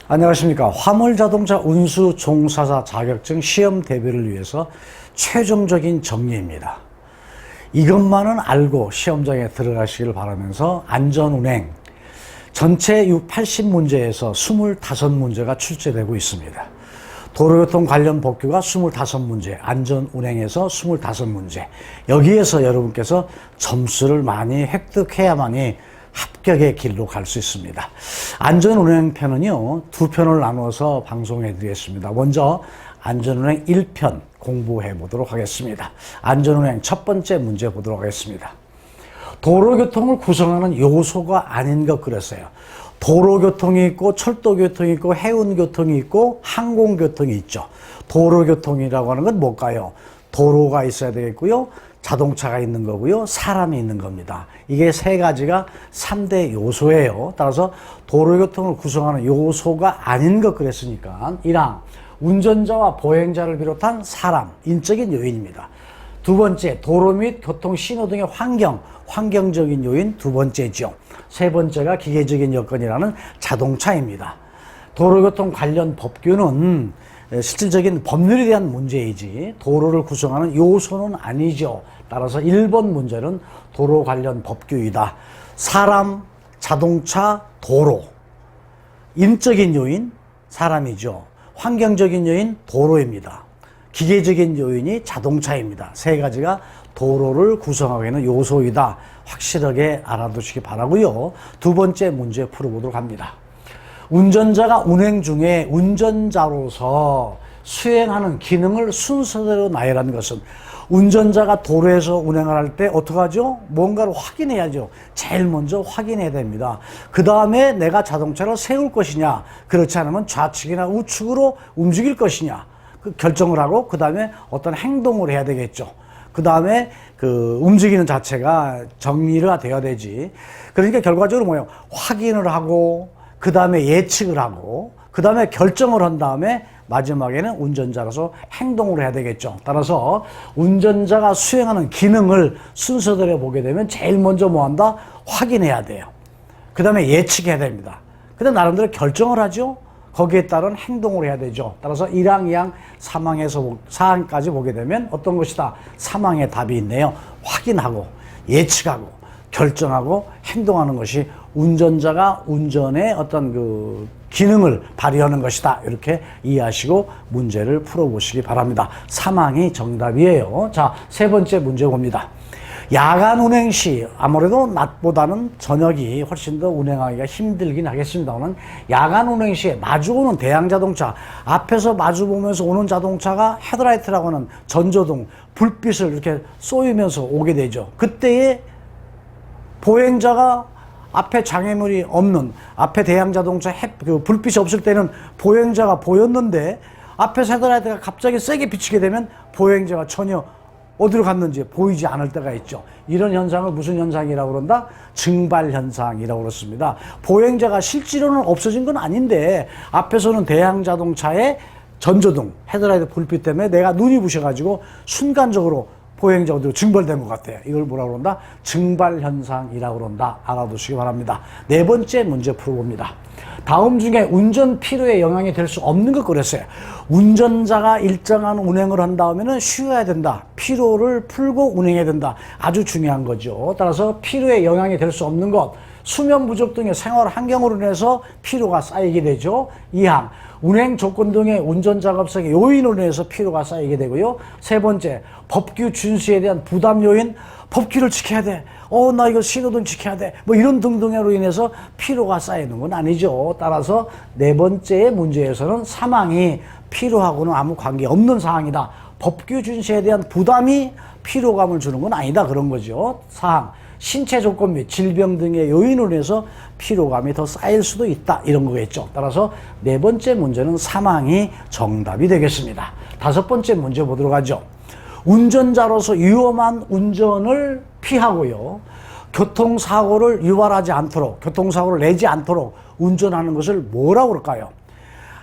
안녕하십니까. 화물자동차 운수 종사자 자격증 시험 대비를 위해서 최종적인 정리입니다. 이것만은 알고 시험장에 들어가시길 바라면서 안전운행 전체 80문제에서 25문제가 출제되고 있습니다. 도로교통 관련 법규가 25문제, 안전운행에서 25문제. 여기에서 여러분께서 점수를 많이 획득해야만이 합격의 길로 갈 수 있습니다. 안전운행 편은요, 두 편을 나눠서 방송해 드리겠습니다. 먼저 안전운행 1편 공부해 보도록 하겠습니다. 안전운행 첫 번째 문제 보도록 하겠습니다. 도로교통을 구성하는 요소가 아닌 것 그랬어요. 도로교통이 있고 철도교통이 있고 해운교통이 있고 항공교통이 있죠. 도로교통이라고 하는 건 뭘까요? 도로가 있어야 되겠고요. 자동차가 있는 거고요. 사람이 있는 겁니다. 이게 세 가지가 3대 요소예요. 따라서 도로교통을 구성하는 요소가 아닌 것 그랬으니까 1항 운전자와 보행자를 비롯한 사람, 인적인 요인입니다. 두 번째, 도로 및 교통 신호등의 환경적인 요인 두 번째죠. 세 번째가 기계적인 여건이라는 자동차입니다. 도로교통 관련 법규는 실질적인 법률에 대한 문제이지 도로를 구성하는 요소는 아니죠. 따라서 1번 문제는 도로 관련 법규이다. 사람, 자동차, 도로. 인적인 요인, 사람이죠. 환경적인 요인, 도로입니다. 기계적인 요인이 자동차입니다. 세 가지가 도로를 구성하고 있는 요소이다. 확실하게 알아두시기 바라고요. 두 번째 문제 풀어보도록 합니다. 운전자가 운행 중에 운전자로서 수행하는 기능을 순서대로 나열한 것은 운전자가 도로에서 운행을 할 때 어떡하죠? 뭔가를 확인해야죠. 제일 먼저 확인해야 됩니다. 그 다음에 내가 자동차를 세울 것이냐, 그렇지 않으면 좌측이나 우측으로 움직일 것이냐 결정을 하고 그 다음에 어떤 행동을 해야 되겠죠. 그 다음에 움직이는 자체가 정리가 되어야 되지. 그러니까 결과적으로 뭐예요? 확인을 하고 그 다음에 예측을 하고 그 다음에 결정을 한 다음에 마지막에는 운전자로서 행동을 해야 되겠죠. 따라서 운전자가 수행하는 기능을 순서대로 보게 되면 제일 먼저 뭐 한다? 확인해야 돼요. 그 다음에 예측해야 됩니다. 그 다음에 나름대로 결정을 하죠. 거기에 따른 행동을 해야 되죠. 따라서 1항, 2항, 3항에서 4항까지 보게 되면 어떤 것이다? 3항의 답이 있네요. 확인하고 예측하고 결정하고 행동하는 것이 운전자가 운전의 어떤 기능을 발휘하는 것이다. 이렇게 이해하시고 문제를 풀어보시기 바랍니다. 3항이 정답이에요. 자, 세 번째 문제 봅니다. 야간 운행 시 아무래도 낮보다는 저녁이 훨씬 더 운행하기가 힘들긴 하겠습니다만 야간 운행 시에 마주오는 대형자동차 앞에서 마주보면서 오는 자동차가 헤드라이트라고 하는 전조등 불빛을 이렇게 쏘이면서 오게 되죠. 그때에 보행자가 앞에 장애물이 없는 앞에 대형자동차 불빛이 없을 때는 보행자가 보였는데 앞에 헤드라이트가 갑자기 세게 비치게 되면 보행자가 전혀 어디로 갔는지 보이지 않을 때가 있죠. 이런 현상을 무슨 현상이라고 그런다? 증발 현상이라고 그렇습니다. 보행자가 실제로는 없어진 건 아닌데 앞에서는 대형자동차의 전조등 헤드라이트 불빛 때문에 내가 눈이 부셔가지고 순간적으로 보행자 어디로 증발된 것 같아요. 이걸 뭐라고 그런다? 증발 현상이라고 그런다. 알아두시기 바랍니다. 네 번째 문제 풀어봅니다. 다음 중에 운전 피로에 영향이 될 수 없는 것 그랬어요. 운전자가 일정한 운행을 한 다음에는 쉬어야 된다. 피로를 풀고 운행해야 된다. 아주 중요한 거죠. 따라서 피로에 영향이 될 수 없는 것. 수면 부족 등의 생활 환경으로 인해서 피로가 쌓이게 되죠. 2항. 운행 조건 등의 운전 작업상의 요인으로 인해서 피로가 쌓이게 되고요. 세 번째, 법규 준수에 대한 부담 요인, 법규를 지켜야 돼. 나 이거 신호등 지켜야 돼. 뭐 이런 등등으로 인해서 피로가 쌓이는 건 아니죠. 따라서 네 번째 문제에서는 3항이 피로하고는 아무 관계없는 사항이다. 법규 준수에 대한 부담이 피로감을 주는 건 아니다. 그런 거죠. 4항. 신체 조건 및 질병 등의 요인으로 인해서 피로감이 더 쌓일 수도 있다. 이런 거겠죠. 따라서 네 번째 문제는 3항이 정답이 되겠습니다. 다섯 번째 문제 보도록 하죠. 운전자로서 위험한 운전을 피하고요. 교통사고를 유발하지 않도록, 교통사고를 내지 않도록 운전하는 것을 뭐라고 그럴까요?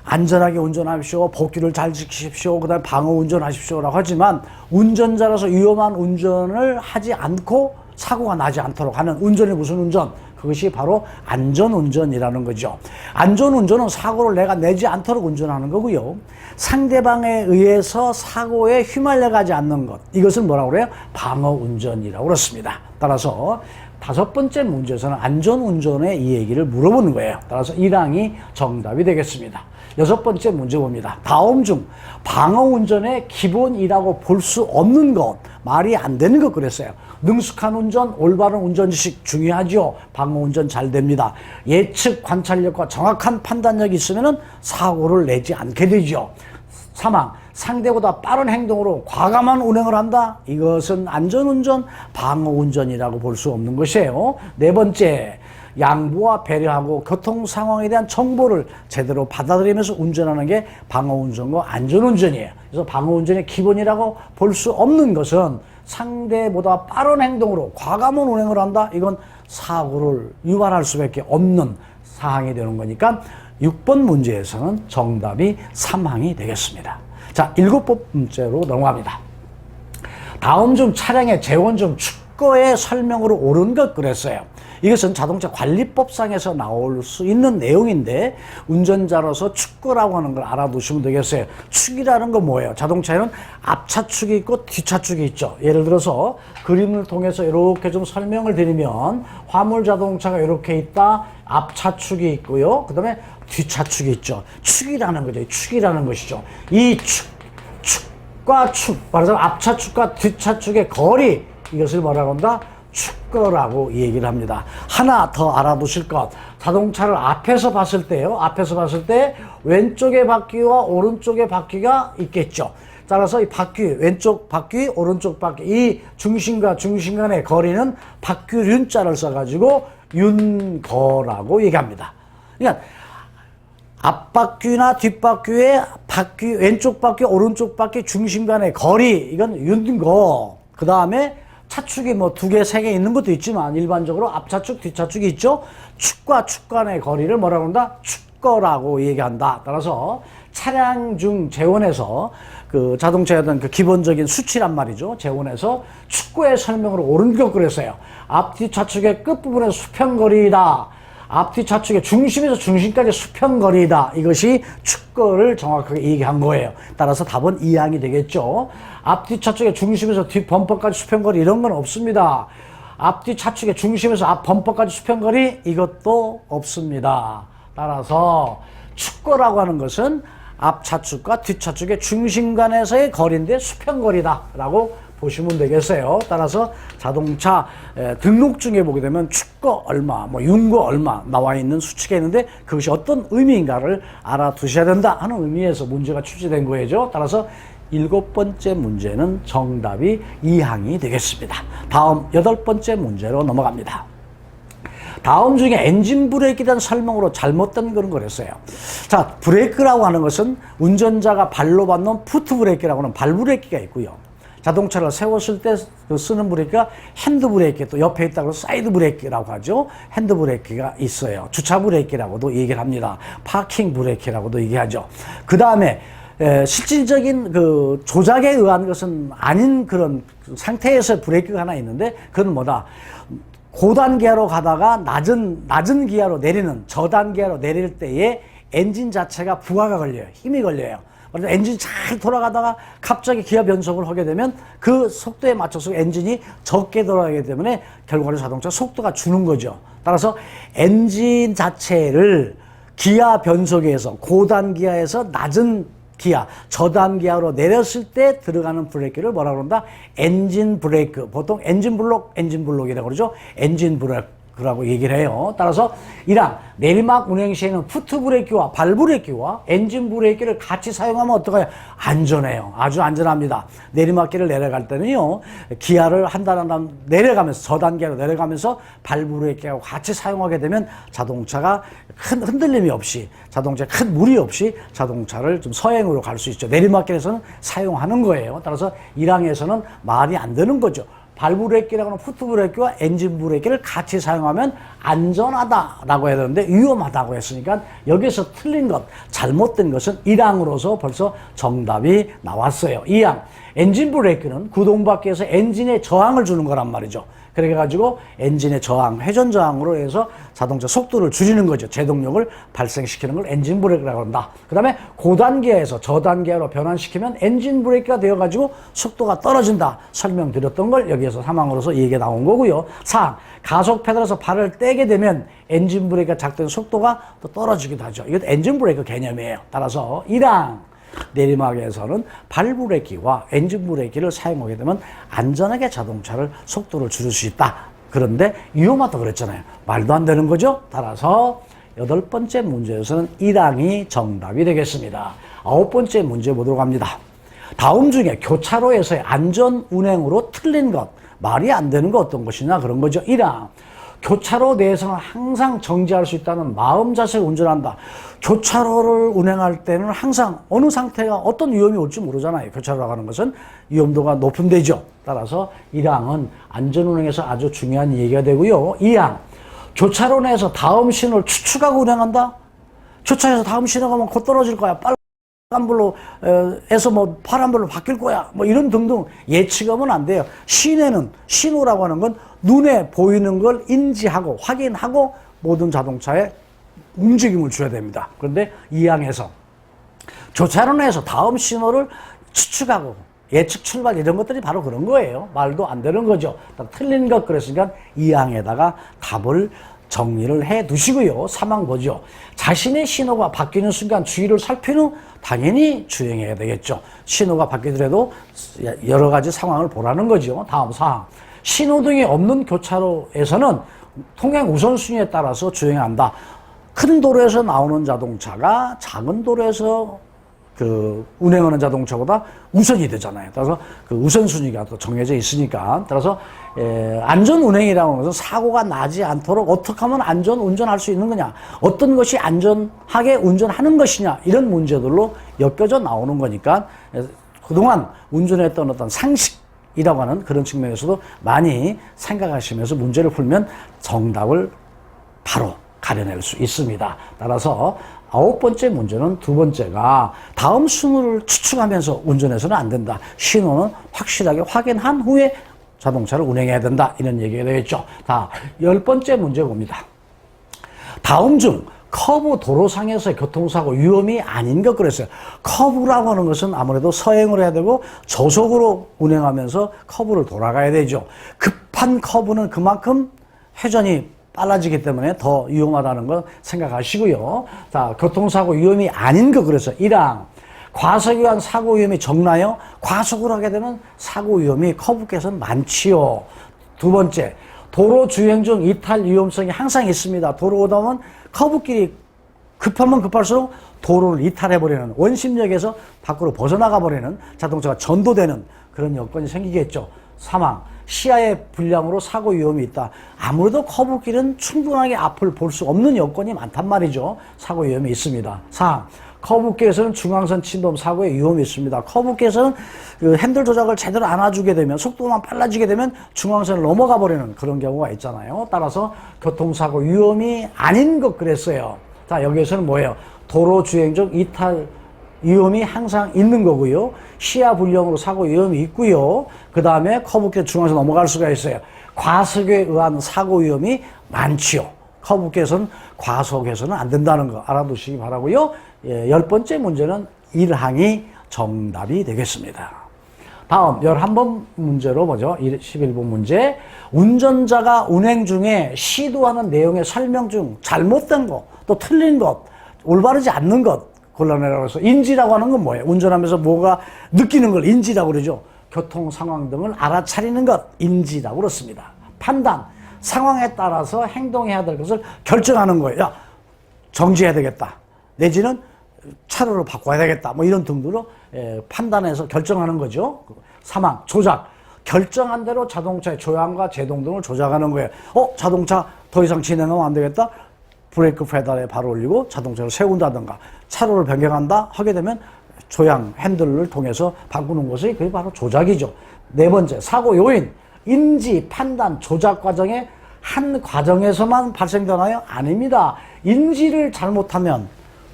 안전하게 운전하십시오. 법규를 잘 지키십시오. 그 다음에 방어 운전하십시오라고 하지만 운전자로서 위험한 운전을 하지 않고 사고가 나지 않도록 하는 운전이 무슨 운전? 그것이 바로 안전운전이라는 거죠. 안전운전은 사고를 내가 내지 않도록 운전하는 거고요. 상대방에 의해서 사고에 휘말려가지 않는 것, 이것을 뭐라고 그래요? 방어운전이라고 그렇습니다. 따라서 5번째 문제에서는 안전운전의 이 얘기를 물어보는 거예요. 따라서 1항이 정답이 되겠습니다. 6번째 문제 봅니다. 다음 중 방어운전의 기본이라고 볼 수 없는 것, 말이 안 되는 것 그랬어요. 능숙한 운전, 올바른 운전지식 중요하죠. 방어운전 잘 됩니다. 예측 관찰력과 정확한 판단력이 있으면 사고를 내지 않게 되죠. 3항, 상대보다 빠른 행동으로 과감한 운행을 한다. 이것은 안전운전, 방어운전이라고 볼 수 없는 것이에요. 4번째, 양보와 배려하고 교통 상황에 대한 정보를 제대로 받아들이면서 운전하는 게 방어운전과 안전운전이에요. 그래서 방어운전의 기본이라고 볼 수 없는 것은 상대보다 빠른 행동으로 과감한 운행을 한다. 이건 사고를 유발할 수밖에 없는 사항이 되는 거니까 6번 문제에서는 정답이 3항이 되겠습니다. 자, 7번째로 넘어갑니다. 다음 중 차량의 재원중 축거의 설명으로 옳은 것 그랬어요. 이것은 자동차 관리법상에서 나올 수 있는 내용인데 운전자로서 축거라고 하는 걸 알아두시면 되겠어요. 축이라는 건 뭐예요? 자동차에는 앞차축이 있고 뒤차축이 있죠. 예를 들어서 그림을 통해서 이렇게 좀 설명을 드리면 화물 자동차가 이렇게 있다. 앞차축이 있고요. 그 다음에 뒤차축이 있죠. 축이라는 거죠. 축이라는 것이죠. 이 축과 축, 말하자면 앞차축과 뒤차축의 거리, 이것을 뭐라고 한다? 축거라고 얘기를 합니다. 하나 더 알아두실 것. 자동차를 앞에서 봤을 때요. 앞에서 봤을 때 왼쪽의 바퀴와 오른쪽의 바퀴가 있겠죠. 따라서 이 바퀴, 왼쪽 바퀴, 오른쪽 바퀴, 이 중심과 중심 간의 거리는 바퀴륜자를 써가지고 윤거라고 얘기합니다. 그러니까 앞바퀴나 뒷바퀴의 바퀴, 왼쪽 바퀴, 오른쪽 바퀴 중심 간의 거리, 이건 윤거. 그 다음에 차축이 뭐 2개, 3개 있는 것도 있지만 일반적으로 앞차축, 뒤차축이 있죠. 축과 축 간의 거리를 뭐라고 한다? 축거라고 얘기한다. 따라서 차량 중 재원에서 그 자동차의 어떤 그 기본적인 수치란 말이죠. 재원에서 축거의 설명으로 옳은 것 그랬어요. 앞뒤 차축의 끝부분의 수평거리이다. 앞뒤 차축의 중심에서 중심까지 수평거리이다. 이것이 축거를 정확하게 얘기한 거예요. 따라서 답은 2항이 되겠죠. 앞뒤 차축의 중심에서 뒷 범퍼까지 수평거리 이런 건 없습니다. 앞뒤 차축의 중심에서 앞 범퍼까지 수평거리 이것도 없습니다. 따라서 축거라고 하는 것은 앞 차축과 뒷 차축의 중심 간에서의 거리인데 수평거리다 라고 보시면 되겠어요. 따라서 자동차 등록증에 보게 되면 축거 얼마, 뭐 윤거 얼마 나와 있는 수치가 있는데 그것이 어떤 의미인가를 알아두셔야 된다 하는 의미에서 문제가 출제된 거죠. 따라서 7번째 문제는 정답이 2항이 되겠습니다. 다음 8번째 문제로 넘어갑니다. 다음 중에 엔진 브레이크에 대한 설명으로 잘못된 그런 거랬어요. 자, 브레이크라고 하는 것은 운전자가 발로 밟는 푸트 브레이크라고 하는 발 브레이크가 있고요. 자동차를 세웠을 때 쓰는 브레이크가 핸드 브레이크, 또 옆에 있다고 사이드 브레이크라고 하죠. 핸드 브레이크가 있어요. 주차 브레이크라고도 얘기를 합니다. 파킹 브레이크라고도 얘기하죠. 그 다음에 실질적인 그 조작에 의한 것은 아닌 그런 상태에서 브레이크가 하나 있는데 그건 뭐다? 고단기아로 가다가 낮은 기아로 내리는 저단기아로 내릴 때에 엔진 자체가 부하가 걸려요. 힘이 걸려요. 그래서 엔진이 잘 돌아가다가 갑자기 기아 변속을 하게 되면 그 속도에 맞춰서 엔진이 적게 돌아가기 때문에 결과로 자동차 속도가 주는 거죠. 따라서 엔진 자체를 기아 변속에서 고단기아에서 낮은 기아, 저단기아로 내렸을 때 들어가는 브레이크를 뭐라고 그런다? 엔진 브레이크. 보통 엔진 블록이라고 그러죠. 엔진 브레이크라고 얘기를 해요. 따라서 1항, 내리막 운행 시에는 푸트 브레이크와 발 브레이크와 엔진 브레이크를 같이 사용하면 어떨까요? 안전해요. 아주 안전합니다. 내리막길을 내려갈 때는요, 기아를 한 단계 내려가면서, 저단기아로 내려가면서 발 브레이크하고 같이 사용하게 되면 자동차가 큰 흔들림이 없이, 자동차에 큰 무리 없이 자동차를 좀 서행으로 갈 수 있죠. 내리막길에서는 사용하는 거예요. 따라서 1항에서는 말이 안 되는 거죠. 발브레이크라고 하는 푸트브레이크와 엔진 브레이크를 같이 사용하면 안전하다라고 해야 되는데 위험하다고 했으니까 여기서 틀린 것, 잘못된 것은 1항으로서 벌써 정답이 나왔어요. 2항, 엔진 브레이크는 구동 밖에서 엔진에 저항을 주는 거란 말이죠. 그래가지고 엔진의 저항, 회전 저항으로 해서 자동차 속도를 줄이는 거죠. 제동력을 발생시키는 걸 엔진 브레이크라고 한다. 그 다음에 고단계에서 저단계로 변환시키면 엔진 브레이크가 되어가지고 속도가 떨어진다. 설명드렸던 걸 여기에서 3항으로서 얘기가 나온 거고요. 4항, 가속 페달에서 발을 떼게 되면 엔진 브레이크가 작동된 속도가 또 떨어지기도 하죠. 이것도 엔진 브레이크 개념이에요. 따라서 1항, 내리막에서는 발브레이크와 엔진 브레이크를 사용하게 되면 안전하게 자동차를 속도를 줄일 수 있다. 그런데 위험하다고 그랬잖아요. 말도 안 되는 거죠. 따라서 8번째 문제에서는 1항이 정답이 되겠습니다. 9번째 문제 보도록 합니다. 다음 중에 교차로에서의 안전 운행으로 틀린 것, 말이 안 되는 거 어떤 것이냐 그런 거죠. 1항, 교차로 내에서는 항상 정지할 수 있다는 마음 자세로 운전한다. 교차로를 운행할 때는 항상 어느 상태가 어떤 위험이 올지 모르잖아요. 교차로라고 하는 것은 위험도가 높은 데죠. 따라서 1항은 안전운행에서 아주 중요한 얘기가 되고요. 2항, 교차로 내에서 다음 신호를 추측하고 운행한다. 교차로에서 다음 신호가 뭐 곧 떨어질 거야. 빨간불로 에서 뭐 파란불로 바뀔 거야. 뭐 이런 등등 예측하면 안 돼요. 시내는 신호라고 하는 건 눈에 보이는 걸 인지하고 확인하고 모든 자동차에 움직임을 줘야 됩니다. 그런데 2항에서 교차로 내에서 다음 신호를 추측하고 예측 출발 이런 것들이 바로 그런 거예요. 말도 안 되는 거죠. 틀린 것 그랬으니까 2항에다가 답을 정리를 해 두시고요. 3항 보죠. 자신의 신호가 바뀌는 순간 주위를 살핀 후 당연히 주행해야 되겠죠. 신호가 바뀌더라도 여러 가지 상황을 보라는 거죠. 다음 4항. 신호등이 없는 교차로에서는 통행 우선순위에 따라서 주행한다. 큰 도로에서 나오는 자동차가 작은 도로에서 운행하는 자동차보다 우선이 되잖아요. 따라서 그 우선순위가 또 정해져 있으니까. 따라서 안전운행이라고 하는 것은 사고가 나지 않도록 어떻게 하면 안전 운전할 수 있는 거냐, 어떤 것이 안전하게 운전하는 것이냐, 이런 문제들로 엮여져 나오는 거니까 그동안 운전했던 어떤 상식이라고 하는 그런 측면에서도 많이 생각하시면서 문제를 풀면 정답을 바로 가려낼 수 있습니다. 따라서 9번째 문제는 두 번째가 다음 신호를 추측하면서 운전해서는 안 된다. 신호는 확실하게 확인한 후에 자동차를 운행해야 된다. 이런 얘기가 되겠죠. 자, 10번째 문제 봅니다. 다음 중 커브 도로상에서의 교통사고 위험이 아닌 것 그랬어요. 커브라고 하는 것은 아무래도 서행을 해야 되고 저속으로 운행하면서 커브를 돌아가야 되죠. 급한 커브는 그만큼 회전이 빨라지기 때문에 더 위험하다는 거 생각하시고요. 자, 교통사고 위험이 아닌 거 그래서 1항, 과속에 의한 사고 위험이 적나요? 과속을 하게 되면 사고 위험이 커브께서는 많지요. 두 번째, 도로 주행 중 이탈 위험성이 항상 있습니다. 도로 오다 보면 커브길이 급하면 급할수록 도로를 이탈해버리는, 원심력에서 밖으로 벗어나가 버리는, 자동차가 전도되는 그런 여건이 생기겠죠. 3항, 시야의 불량으로 사고 위험이 있다. 아무래도 커브길은 충분하게 앞을 볼 수 없는 여건이 많단 말이죠. 사고 위험이 있습니다. 4항, 커브길에서는 중앙선 침범 사고의 위험이 있습니다. 커브길에서는 그 핸들 조작을 제대로 안 해주게 되면, 속도만 빨라지게 되면 중앙선을 넘어가 버리는 그런 경우가 있잖아요. 따라서 교통사고 위험이 아닌 것 그랬어요. 자, 여기에서는 뭐예요? 도로 주행 중 이탈 위험이 항상 있는 거고요. 시야 불량으로 사고 위험이 있고요. 그 다음에 커브길 중앙에서 넘어갈 수가 있어요. 과속에 의한 사고 위험이 많지요. 커브길에서는 과속해서는 안 된다는 거 알아두시기 바라고요. 10번째 문제는 1항이 정답이 되겠습니다. 다음 11번 문제로 보죠. 11번 문제. 운전자가 운행 중에 시도하는 내용의 설명 중 잘못된 것, 또 틀린 것, 올바르지 않는 것 골라내라고 해서 인지라고 하는 건 뭐예요? 운전하면서 뭐가 느끼는 걸 인지라고 그러죠. 교통 상황 등을 알아차리는 것 인지라고 그렇습니다. 판단, 상황에 따라서 행동해야 될 것을 결정하는 거예요. 야, 정지해야 되겠다. 내지는 차로를 바꿔야 되겠다. 뭐 이런 등으로 판단해서 결정하는 거죠. 3항, 조작. 결정한 대로 자동차의 조향과 제동 등을 조작하는 거예요. 자동차 더 이상 진행하면 안 되겠다. 브레이크 페달에 발을 올리고 자동차를 세운다든가 차로를 변경한다 하게 되면 조향 핸들을 통해서 바꾸는 것이 그게 바로 조작이죠. 네 번째, 사고 요인. 인지, 판단, 조작 과정의 한 과정에서만 발생되나요? 아닙니다. 인지를 잘못하면,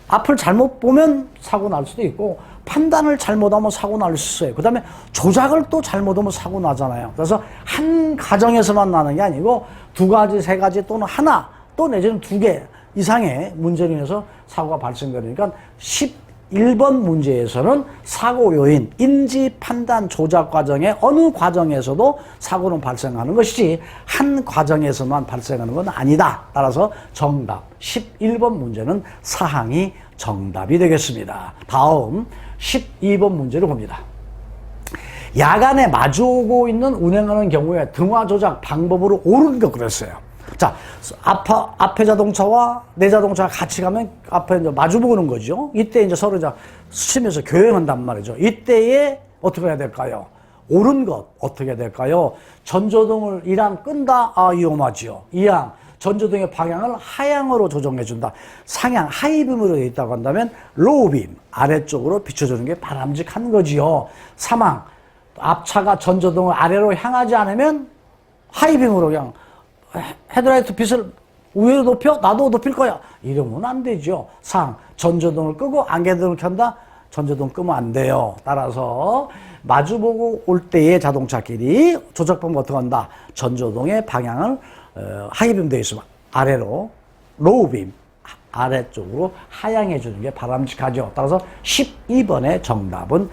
앞을 잘못 보면 사고 날 수도 있고, 판단을 잘못하면 사고 날 수 있어요. 그 다음에 조작을 또 잘못하면 사고 나잖아요. 그래서 한 가정에서만 나는 게 아니고 두 가지, 세 가지 또는 하나, 또 내지는 두 개 이상의 문제로 인해서 사고가 발생되니까 11번 문제에서는 사고 요인, 인지, 판단, 조작 과정의 어느 과정에서도 사고는 발생하는 것이지 한 과정에서만 발생하는 건 아니다. 따라서 정답 11번 문제는 사항이 정답이 되겠습니다. 다음 12번 문제를 봅니다. 야간에 마주오고 있는 운행하는 경우에 등화 조작 방법으로 옳은 것 그랬어요. 자, 앞에 자동차와 내 자동차가 같이 가면 앞에 이제 마주보는 거죠. 이때 이제 서로 이제 스치면서 교행한단 말이죠. 이때에 어떻게 해야 될까요? 옳은 것 어떻게 해야 될까요? 전조등을 1항 끈다? 아, 위험하지요. 2항 전조등의 방향을 하향으로 조정해준다. 상향, 하이빔으로 되어 있다고 한다면 로우빔, 아래쪽으로 비춰주는 게 바람직한 거지요. 3항, 앞차가 전조등을 아래로 향하지 않으면 하이빔으로 그냥 헤드라이트 빛을 위로 높여? 나도 높일 거야. 이러면 안 되죠. 4항, 전조등을 끄고 안개등을 켠다? 전조등 끄면 안 돼요. 따라서 마주보고 올 때의 자동차끼리 조작 방법 어떻게 한다? 전조등의 방향을 하이빔 되어 있으면 아래로, 로우빔 아래쪽으로 하향해 주는 게 바람직하죠. 따라서 12번의 정답은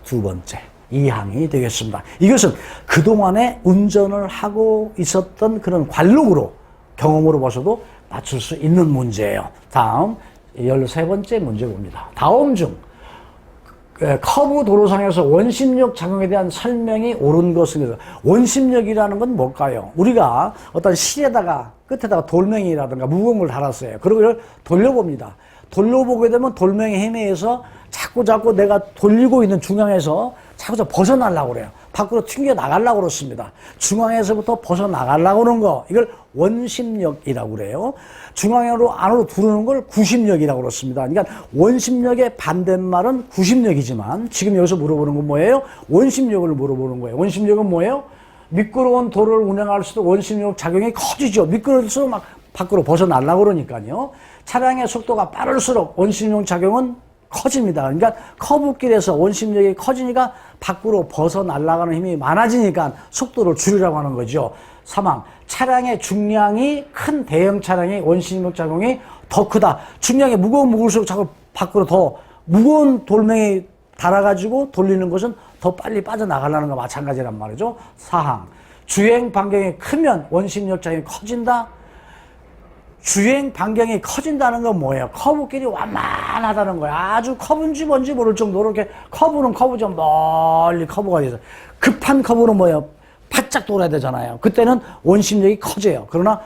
두 번째 2항이 되겠습니다. 이것은 그동안에 운전을 하고 있었던 그런 관록으로 경험으로 봐서도 맞출 수 있는 문제예요. 다음 13번째 문제 봅니다. 다음 중 커브 도로상에서 원심력 작용에 대한 설명이 옳은 것은, 원심력이라는 건 뭘까요? 우리가 어떤 실에다가 끝에다가 돌멩이라든가 무거운 걸 달았어요. 그리고 이걸 돌려봅니다. 돌려보게 되면 돌멩이 힘에 의해서 자꾸 내가 돌리고 있는 중앙에서 자꾸 벗어나려고 그래요. 밖으로 튕겨 나가려고 그렇습니다. 중앙에서부터 벗어나가려고 그러는 거, 이걸 원심력이라고 그래요. 중앙으로 안으로 들어오는 걸 구심력이라고 그렇습니다. 그러니까 원심력의 반대말은 구심력이지만 지금 여기서 물어보는 건 뭐예요? 원심력을 물어보는 거예요. 원심력은 뭐예요? 미끄러운 도로를 운행할수록 원심력 작용이 커지죠. 미끄러울수록 막 밖으로 벗어나려고 그러니까요. 차량의 속도가 빠를수록 원심력 작용은 커집니다. 그러니까 커브길에서 원심력이 커지니까 밖으로 벗어나가는 힘이 많아지니까 속도를 줄이라고 하는 거죠. 3항, 차량의 중량이 큰 대형 차량의 원심력 작용이 더 크다. 중량이 무거울수록 자꾸 밖으로 더 무거운 돌멩이 달아가지고 돌리는 것은 더 빨리 빠져나가려는 거 마찬가지란 말이죠. 4항, 주행 반경이 크면 원심력 작용이 커진다. 주행 반경이 커진다는 건 뭐예요? 커브길이 완만하다는 거예요. 아주 커브인지 뭔지 모를 정도로 이렇게 커브는 커브죠. 멀리 커브가 돼서. 급한 커브는 뭐예요? 바짝 돌아야 되잖아요. 그때는 원심력이 커져요. 그러나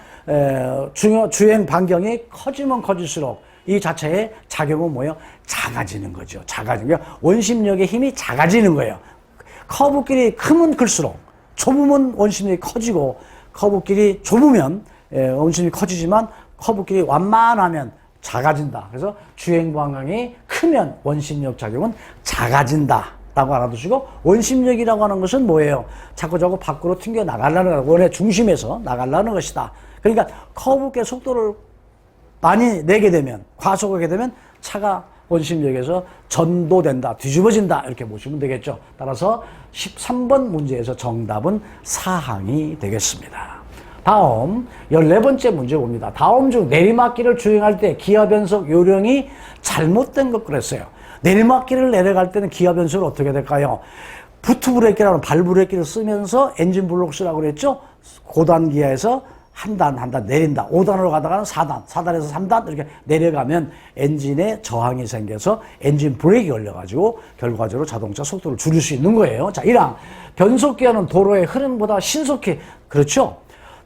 주행 반경이 커지면 커질수록 이 자체의 작용은 뭐예요? 작아지는 거죠. 작아지는 거. 원심력의 힘이 작아지는 거예요. 커브길이 크면 클수록, 좁으면 원심력이 커지고, 커브길이 좁으면 원심력이 커지지만 커브길이 완만하면 작아진다. 그래서 주행 반경이 크면 원심력 작용은 작아진다 라고 알아두시고, 원심력이라고 하는 것은 뭐예요? 자꾸 밖으로 튕겨 나가려는 거야. 원의 중심에서 나가려는 것이다. 그러니까 커브길 속도를 많이 내게 되면, 과속하게 되면 차가 원심력에서 전도된다, 뒤집어진다, 이렇게 보시면 되겠죠. 따라서 13번 문제에서 정답은 4항이 되겠습니다. 다음 14번째 문제 봅니다. 다음 중 내리막길을 주행할 때 기아 변속 요령이 잘못된 것 그랬어요. 내리막길을 내려갈 때는 기아 변속을 어떻게 될까요? 부트 브레이크라는 발 브레이크를 쓰면서 엔진 블록 쓰라고 그랬죠. 고단 기아에서 한 단 내린다. 5단으로 가다가는 4단에서 3단 이렇게 내려가면 엔진에 저항이 생겨서 엔진 브레이크가 걸려가지고 결과적으로 자동차 속도를 줄일 수 있는 거예요. 자, 1항. 변속 기아는 도로의 흐름보다 신속히, 그렇죠?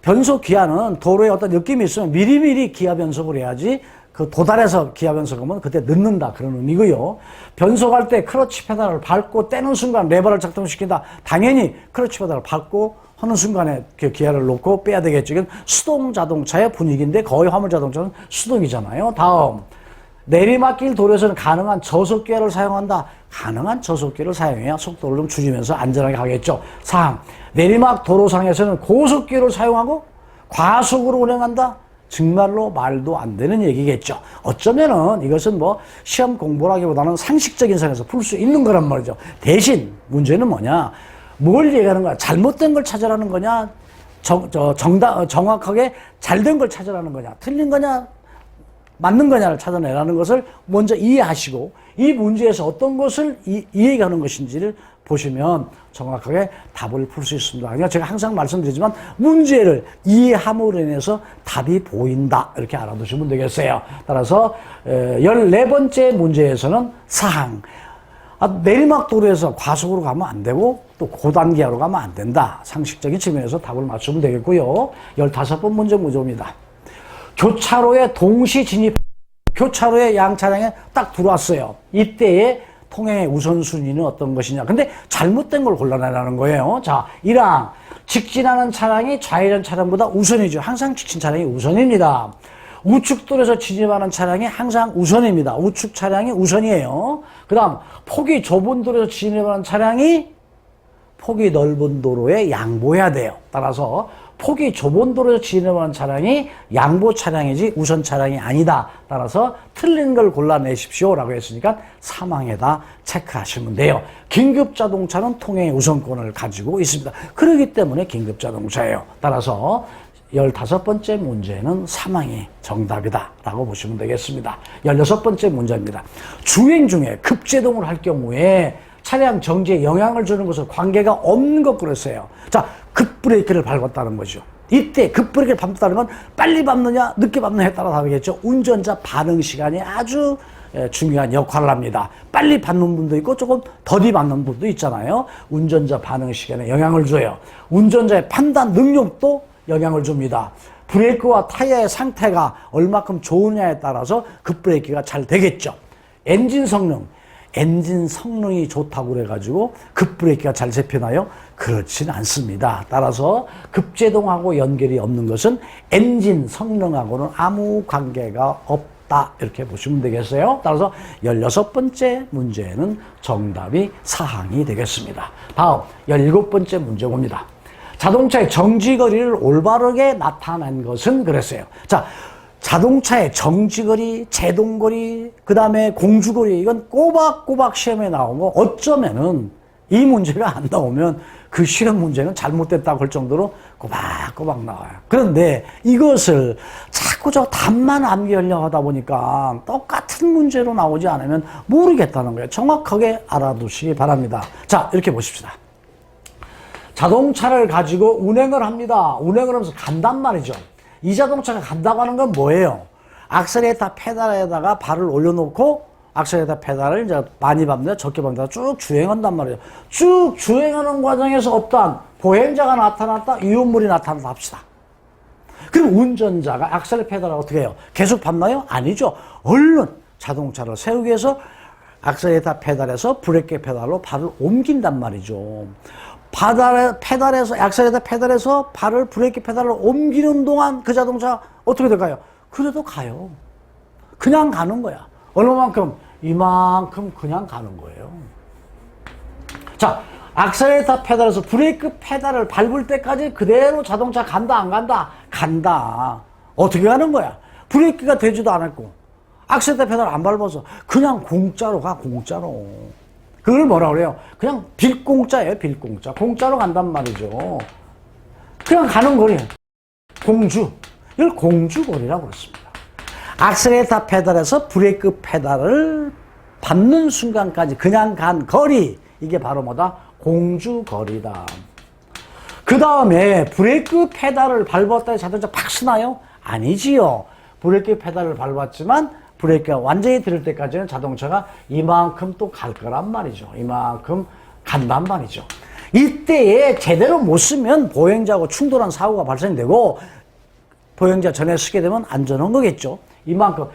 변속 기아는 도로에 어떤 느낌이 있으면 미리미리 기아 변속을 해야지, 그 도달해서 기아 변속하면 그때 늦는다, 그런 의미고요. 변속할 때 크러치 페달을 밟고 떼는 순간 레버를 작동시킨다. 당연히 크러치 페달을 밟고 하는 순간에 기아를 놓고 빼야 되겠죠. 이건 수동 자동차의 분위기인데 거의 화물 자동차는 수동이잖아요. 다음, 내리막길 도로에서는 가능한 저속 기아를 사용한다. 가능한 저속 기아를 사용해야 속도를 좀 줄이면서 안전하게 가겠죠. 4항, 내리막 도로상에서는 고속기를 사용하고 과속으로 운행한다? 정말로 말도 안 되는 얘기겠죠. 어쩌면은 이것은 뭐 시험 공부라기보다는 상식적인 선에서 풀 수 있는 거란 말이죠. 대신 문제는 뭐냐? 뭘 얘기하는 거야? 잘못된 걸 찾으라는 거냐? 정확하게 잘된 걸 찾으라는 거냐? 틀린 거냐? 맞는 거냐를 찾아내라는 것을 먼저 이해하시고 이 문제에서 어떤 것을 이해하는 것인지를 보시면 정확하게 답을 풀 수 있습니다. 그러니까 제가 항상 말씀드리지만 문제를 이해함으로 인해서 답이 보인다. 이렇게 알아두시면 되겠어요. 따라서 14번째 문제에서는 사항. 내리막 도로에서 과속으로 가면 안 되고 또 고단기하로 가면 안 된다. 상식적인 측면에서 답을 맞추면 되겠고요. 15번 문제입니다. 교차로에 동시 진입, 교차로에 양 차량에 딱 들어왔어요. 이때의 통행의 우선순위는 어떤 것이냐. 근데 잘못된 걸 골라내라는 거예요. 자, 1항. 직진하는 차량이 좌회전 차량보다 우선이죠. 항상 직진 차량이 우선입니다. 우측도로에서 진입하는 차량이 항상 우선입니다. 우측 차량이 우선이에요. 그 다음, 폭이 좁은 도로에서 진입하는 차량이 폭이 넓은 도로에 양보해야 돼요. 따라서 폭이 좁은 도로에서 진입하는 차량이 양보 차량이지 우선 차량이 아니다. 따라서 틀린 걸 골라내십시오 라고 했으니까 3항에다 체크하시면 돼요. 긴급자동차는 통행의 우선권을 가지고 있습니다. 그렇기 때문에 긴급자동차예요. 따라서 15번째 문제는 3항이 정답이다 라고 보시면 되겠습니다. 16번째 문제입니다. 주행 중에 급제동을 할 경우에 차량 정지에 영향을 주는 것은 관계가 없는 것 그랬어요. 자, 급브레이크를 밟았다는 거죠. 이때 급브레이크를 밟았다는 건 빨리 밟느냐 늦게 밟느냐에 따라 다르겠죠. 운전자 반응 시간이 아주 중요한 역할을 합니다. 빨리 밟는 분도 있고 조금 더디 밟는 분도 있잖아요. 운전자 반응 시간에 영향을 줘요. 운전자의 판단 능력도 영향을 줍니다. 브레이크와 타이어의 상태가 얼마큼 좋으냐에 따라서 급브레이크가 잘 되겠죠. 엔진 성능이 좋다고 그래가지고 급브레이크가 잘 잡히나요? 그렇진 않습니다. 따라서 급제동하고 연결이 없는 것은 엔진 성능하고는 아무 관계가 없다. 이렇게 보시면 되겠어요. 따라서 16번째 문제는 정답이 4항이 되겠습니다. 다음 17번째 문제 봅니다. 자동차의 정지거리를 올바르게 나타낸 것은 그랬어요. 자, 자동차의 정지거리, 제동거리, 그 다음에 공주거리, 이건 꼬박꼬박 시험에 나오고 어쩌면은 이 문제가 안 나오면 그 시험 문제는 잘못됐다고 할 정도로 꼬박꼬박 나와요. 그런데 이것을 자꾸 저 답만 암기하려고 하다 보니까 똑같은 문제로 나오지 않으면 모르겠다는 거예요. 정확하게 알아두시기 바랍니다. 자, 이렇게 보십시다. 자동차를 가지고 운행을 합니다. 운행을 하면서 간단 말이죠. 이 자동차가 간다고 하는 건 뭐예요? 악셀레이터 페달에다가 발을 올려놓고 악셀레이터 페달을 이제 많이 밟는다, 적게 밟는다, 쭉 주행한단 말이에요. 쭉 주행하는 과정에서 어떠한 보행자가 나타났다, 위험물이 나타났다 합시다. 그럼 운전자가 악셀 페달을 어떻게 해요? 계속 밟나요? 아니죠. 얼른 자동차를 세우기 위해서 악셀레이터 페달에서 브레이크 페달로 발을 옮긴단 말이죠. 악셀레이터 페달에서 발을 브레이크 페달로 옮기는 동안 그 자동차 어떻게 될까요? 그래도 가요. 그냥 가는 거야. 얼마만큼? 이만큼 그냥 가는 거예요. 자, 악셀레이터 페달에서 브레이크 페달을 밟을 때까지 그대로 자동차 간다, 안 간다? 간다. 어떻게 가는 거야? 브레이크가 되지도 않았고, 악셀레이터 페달 안 밟아서 그냥 공짜로 가, 공짜로. 그걸 뭐라 그래요? 그냥 빌공짜예요, 빌공짜. 공짜로 간단 말이죠. 그냥 가는 거리예요. 공주. 이걸 공주거리라고 그랬습니다. 악셀레이터 페달에서 브레이크 페달을 밟는 순간까지 그냥 간 거리. 이게 바로 뭐다? 공주거리다. 그 다음에 브레이크 페달을 밟았다니 자동차 팍 쓰나요? 아니지요. 브레이크 페달을 밟았지만 브레이크가 완전히 들을 때까지는 자동차가 이만큼 또 갈 거란 말이죠. 이만큼 간단 말이죠. 이때에 제대로 못 쓰면 보행자하고 충돌한 사고가 발생되고 보행자 전에 쓰게 되면 안전한 거겠죠. 이만큼.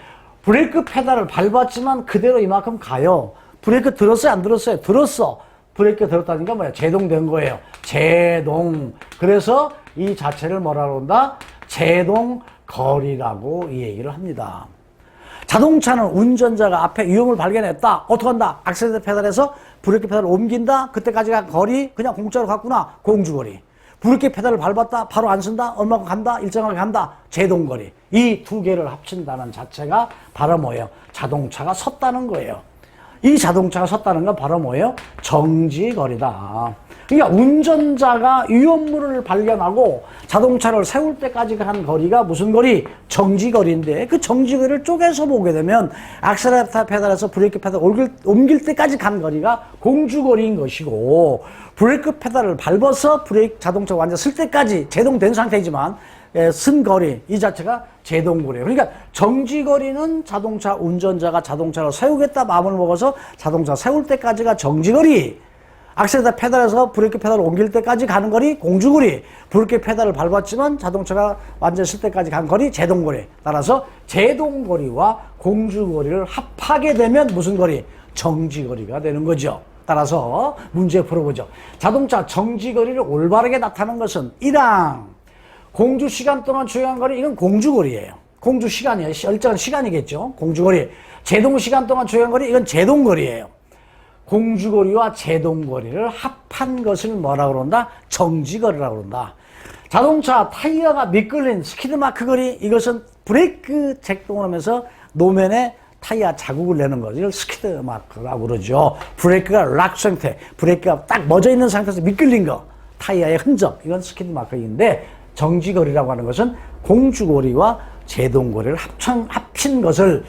브레이크 페달을 밟았지만 그대로 이만큼 가요. 브레이크 들었어요? 안 들었어요? 들었어. 브레이크 들었다니까 뭐야? 제동된 거예요. 제동. 그래서 이 자체를 뭐라고 한다? 제동거리라고 이 얘기를 합니다. 자동차는 운전자가 앞에 위험을 발견했다. 어떻게 한다? 악셀레이터 페달에서 브레이크 페달을 옮긴다. 그때까지 간 거리 그냥 공짜로 갔구나. 공주거리. 브레이크 페달을 밟았다. 바로 안 쓴다. 얼마큼 간다. 일정하게 간다. 제동거리. 이 두 개를 합친다는 자체가 바로 뭐예요? 자동차가 섰다는 거예요. 이 자동차가 섰다는 건 바로 뭐예요? 정지거리다. 그러니까 운전자가 위험물을 발견하고 자동차를 세울 때까지 간 거리가 무슨 거리? 정지거리인데 그 정지거리를 쪼개서 보게 되면 악셀레이터 페달에서 브레이크 페달 옮길 때까지 간 거리가 공주거리인 것이고 브레이크 페달을 밟아서 자동차가 완전 쓸 때까지 제동된 상태이지만 쓴 거리 이 자체가 제동거리예요. 그러니까 정지거리는 자동차 운전자가 자동차를 세우겠다 마음을 먹어서 자동차 세울 때까지가 정지거리. 악셀레이터 페달에서 브레이크 페달을 옮길 때까지 가는 거리 공주거리. 브레이크 페달을 밟았지만 자동차가 완전 쓸 때까지 간 거리 제동거리. 따라서 제동거리와 공주거리를 합하게 되면 무슨 거리? 정지거리가 되는 거죠. 따라서 문제 풀어보죠. 자동차 정지거리를 올바르게 나타내는 것은 1항 공주 시간 동안 주행한 거리 이건 공주거리예요. 공주 시간이에요. 일정한 시간이겠죠. 공주거리. 제동 시간 동안 주행한 거리 이건 제동거리예요. 공주거리와 제동거리를 합한 것을 뭐라고 그런다? 정지거리라고 그런다. 자동차 타이어가 미끌린 스키드마크 거리 이것은 브레이크 작동을 하면서 노면에 타이어 자국을 내는 거죠. 이걸 스키드마크라고 그러죠. 브레이크가 락 상태, 브레이크가 딱 멎어 있는 상태에서 미끌린 거, 타이어의 흔적 이건 스키드마크인데 정지거리라고 하는 것은 공주거리와 제동거리를 합친 것을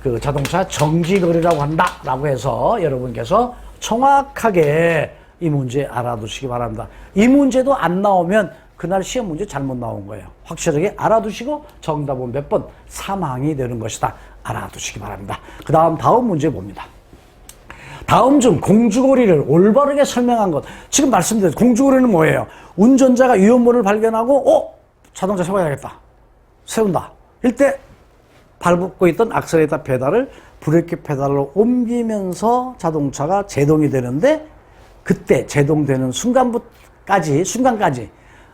그 자동차 정지거리라고 한다라고 해서 여러분께서 정확하게 이 문제 알아두시기 바랍니다. 이 문제도 안 나오면 그날 시험 문제 잘못 나온 거예요. 확실하게 알아두시고 정답은 몇 번? 3항이 되는 것이다. 알아두시기 바랍니다. 다음 문제 봅니다. 다음 중 공주거리를 올바르게 설명한 것. 지금 말씀드린 공주거리는 뭐예요? 운전자가 위험물을 발견하고 자동차 세워야겠다. 세운다. 이때 밟고 있던 악셀레이터 페달을 브레이크 페달로 옮기면서 자동차가 제동이 되는데 그때 제동되는 순간까지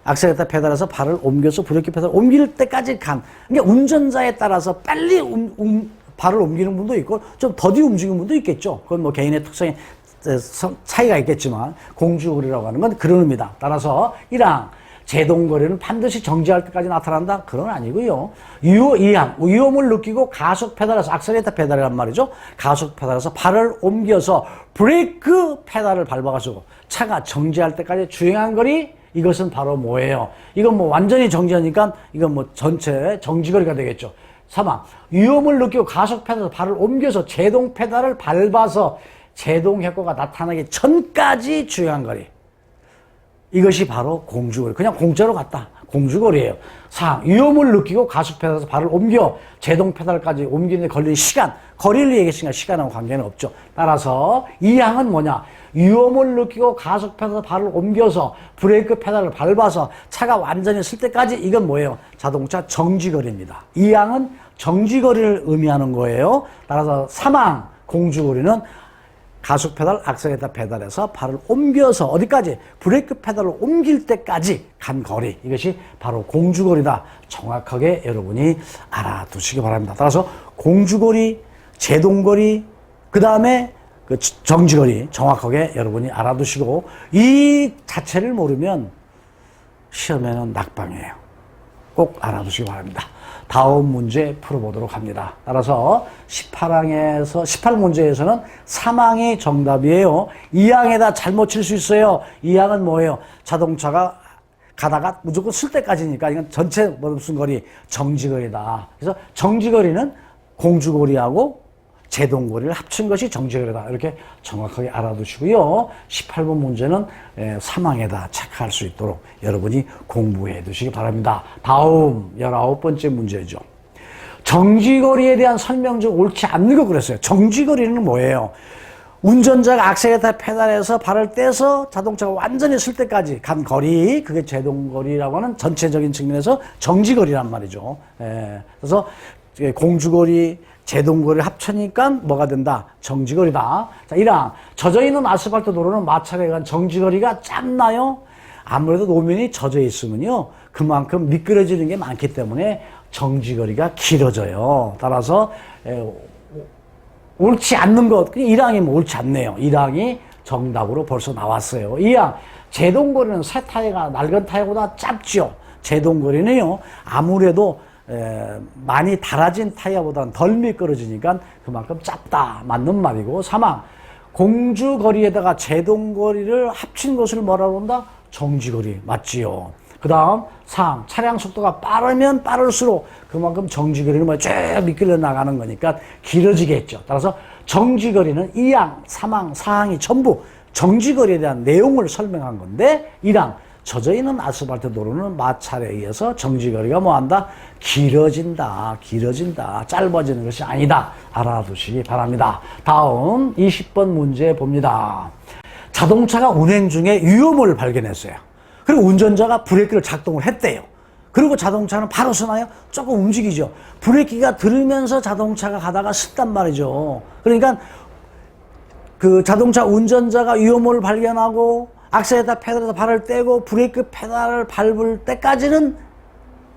악셀레이터 페달에서 발을 옮겨서 브레이크 페달을 옮길 때까지 그러니까 운전자에 따라서 빨리 발을 옮기는 분도 있고 좀 더디 움직이는 분도 있겠죠. 그건 뭐 개인의 특성이 차이가 있겠지만 공주거리라고 하는 건 그런 의미다. 따라서 1항 제동거리는 반드시 정지할 때까지 나타난다? 그건 아니고요. 2항 위험을 느끼고 가속 페달에서 악셀레이터 페달이란 말이죠. 가속 페달에서 발을 옮겨서 브레이크 페달을 밟아가지고 차가 정지할 때까지 주행한 거리 이것은 바로 뭐예요? 이건 뭐 완전히 정지하니까 이건 뭐 전체 정지거리가 되겠죠. 3항 위험을 느끼고 가속 페달에서 발을 옮겨서 제동 페달을 밟아서 제동 효과가 나타나기 전까지 주행한 거리. 이것이 바로 공주거리. 그냥 공짜로 갔다. 공주거리예요. 4항 위험을 느끼고 가속 페달에서 발을 옮겨 제동 페달까지 옮기는데 걸리는 시간. 거리를 얘기했으니까 시간하고 관계는 없죠. 따라서 2항은 뭐냐? 위험을 느끼고 가속 페달에서 발을 옮겨서 브레이크 페달을 밟아서 차가 완전히 쓸 때까지 이건 뭐예요? 자동차 정지거리입니다. 2항은 정지거리를 의미하는 거예요. 따라서 3항 공주거리는 가속 페달, 악셀레이터 페달에서 발을 옮겨서 어디까지? 브레이크 페달을 옮길 때까지 간 거리. 이것이 바로 공주거리다. 정확하게 여러분이 알아두시기 바랍니다. 따라서 공주거리, 제동거리, 그 다음에 그 정지거리 정확하게 여러분이 알아두시고 이 자체를 모르면 시험에는 낙방이에요. 꼭 알아두시기 바랍니다. 다음 문제 풀어보도록 합니다. 따라서 18문제에서는 3항이 정답이에요. 2항에다 잘못 칠 수 있어요. 2항은 뭐예요? 자동차가 가다가 무조건 쓸 때까지니까 이건 전체 무슨 거리? 정지거리다. 그래서 정지거리는 공주거리하고 제동거리를 합친 것이 정지거리다. 이렇게 정확하게 알아두시고요. 18번 문제는 3항에다 체크할 수 있도록 여러분이 공부해 두시기 바랍니다. 다음 19번째 문제죠. 정지거리에 대한 설명 중 옳지 않는 거 그랬어요. 정지거리는 뭐예요? 운전자가 악셀레이터 페달에서 발을 떼서 자동차가 완전히 쓸 때까지 간 거리, 그게 제동거리라고 하는 전체적인 측면에서 정지거리란 말이죠. 그래서 공주거리, 제동거리를 합치니까 뭐가 된다? 정지거리다. 자, 1항. 젖어있는 아스팔트 도로는 마찰에 의한 정지거리가 짧나요? 아무래도 노면이 젖어 있으면요. 그만큼 미끄러지는 게 많기 때문에 정지거리가 길어져요. 따라서 옳지 않는 것, 1항이 옳지 않네요. 1항이 정답으로 벌써 나왔어요. 2항, 제동거리는 새 타이어가 낡은 타이어보다 짧죠. 제동거리는요, 아무래도 많이 닳아진 타이어보다는 덜 미끄러지니까 그만큼 짧다. 맞는 말이고. 3항, 공주거리에다가 제동거리를 합친 것을 뭐라고 한다? 정지거리. 맞지요. 그 다음 4항, 차량 속도가 빠르면 빠를수록 그만큼 정지거리는 쭉 미끌려 나가는 거니까 길어지겠죠. 따라서 정지거리는 2항, 3항, 4항이 전부 정지거리에 대한 내용을 설명한 건데, 1항, 젖어있는 아스팔트 도로는 마찰에 의해서 정지거리가 뭐한다? 길어진다. 짧아지는 것이 아니다. 알아두시기 바랍니다. 다음 20번 문제 봅니다. 자동차가 운행 중에 위험을 발견했어요. 그리고 운전자가 브레이크를 작동을 했대요. 그리고 자동차는 바로 서나요? 조금 움직이죠. 브레이크가 들으면서 자동차가 가다가 쓴단 말이죠. 그러니까 그 자동차 운전자가 위험을 발견하고 악셀에다 페달에다 발을 떼고 브레이크 페달을 밟을 때까지는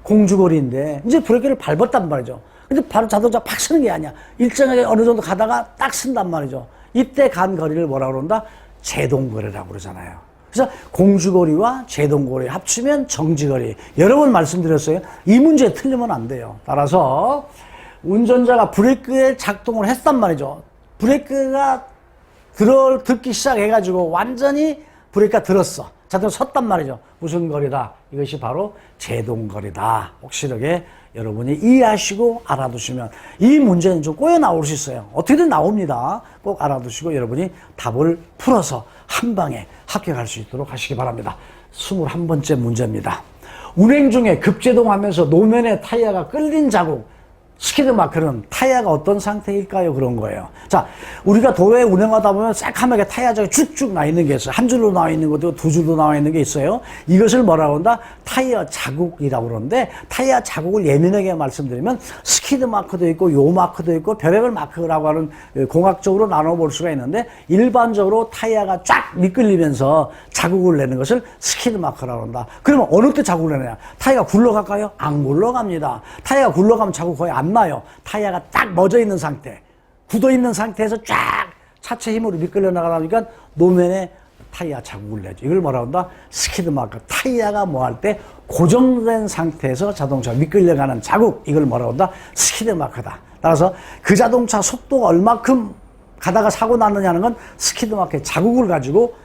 공주거리인데, 이제 브레이크를 밟았단 말이죠. 근데 바로 자동차 팍 쓰는 게 아니야. 일정하게 어느 정도 가다가 딱 쓴단 말이죠. 이때 간 거리를 뭐라고 그런다? 제동거리라고 그러잖아요. 그래서 공주거리와 제동거리 합치면 정지거리. 여러 번 말씀드렸어요. 이 문제 틀리면 안 돼요. 따라서 운전자가 브레이크에 작동을 했단 말이죠. 브레이크가 듣기 시작해가지고 완전히 브레이크가 들었어. 자동차 섰단 말이죠. 무슨 거리다? 이것이 바로 제동거리다. 확실하게 여러분이 이해하시고 알아두시면 이 문제는 좀 꼬여 나올 수 있어요. 어떻게든 나옵니다. 꼭 알아두시고 여러분이 답을 풀어서 한 방에 합격할 수 있도록 하시기 바랍니다. 21번째 문제입니다. 운행 중에 급제동하면서 노면에 타이어가 끌린 자국, 스키드마크는 타이어가 어떤 상태일까요? 그런 거예요. 자, 우리가 도로에 운행하다 보면 새카맣게 타이어 자국이 쭉쭉 나 있는 게 있어요. 한 줄로 나와 있는 것도 두 줄로 나와 있는 게 있어요. 이것을 뭐라고 한다? 타이어 자국이라고 그러는데, 타이어 자국을 예민하게 말씀드리면 스키드 마크도 있고 요 마크도 있고 별의별 마크라고 하는 공학적으로 나눠볼 수가 있는데, 일반적으로 타이어가 쫙 미끌리면서 자국을 내는 것을 스키드 마크라고 한다. 그러면 어느 때 자국을 내느냐? 타이어가 굴러갈까요? 안 굴러갑니다. 타이어가 굴러가면 자국 거의 안 나요. 타이어가 딱 멎어 있는 상태, 굳어 있는 상태에서 쫙 차체 힘으로 미끌려 나가다 보니까 노면에 타이어 자국을 내죠. 이걸 뭐라고 한다? 스키드 마크. 타이어가 뭐 할 때 고정된 상태에서 자동차가 미끌려가는 자국, 이걸 뭐라고 한다? 스키드 마크다. 따라서 그 자동차 속도가 얼마큼 가다가 사고 났느냐는 건 스키드 마크의 자국을 가지고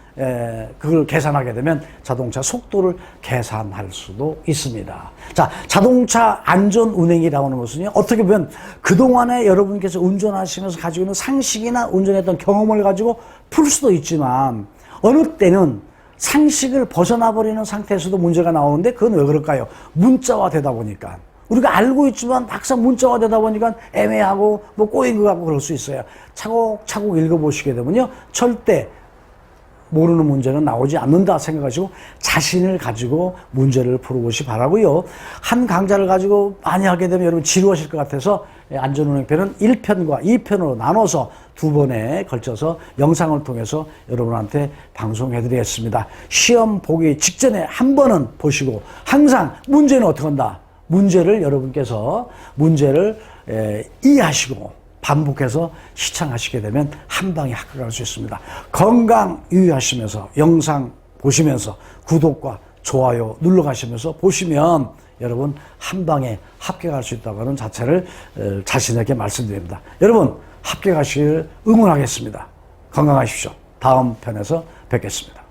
그걸 계산하게 되면 자동차 속도를 계산할 수도 있습니다. 자, 자동차 안전 운행이라고 하는 것은요, 어떻게 보면 그동안에 여러분께서 운전하시면서 가지고 있는 상식이나 운전했던 경험을 가지고 풀 수도 있지만, 어느 때는 상식을 벗어나 버리는 상태에서도 문제가 나오는데, 그건 왜 그럴까요? 문자화 되다 보니까. 우리가 알고 있지만 막상 문자화 되다 보니까 애매하고 뭐 꼬인 것 같고 그럴 수 있어요. 차곡차곡 읽어보시게 되면요, 절대 모르는 문제는 나오지 않는다 생각하시고 자신을 가지고 문제를 풀어보시 바라고요. 한 강좌를 가지고 많이 하게 되면 여러분 지루하실 것 같아서 안전운행편은 1편과 2편으로 나눠서 2번에 걸쳐서 영상을 통해서 여러분한테 방송해드리겠습니다. 시험 보기 직전에 한 번은 보시고, 항상 문제는 어떻게 한다? 문제를 여러분께서 문제를 이해하시고 반복해서 시청하시게 되면 한 방에 합격할 수 있습니다. 건강 유의하시면서 영상 보시면서 구독과 좋아요 눌러가시면서 보시면 여러분 한 방에 합격할 수 있다고 하는 자체를 자신에게 말씀드립니다. 여러분 합격하시길 응원하겠습니다. 건강하십시오. 다음 편에서 뵙겠습니다.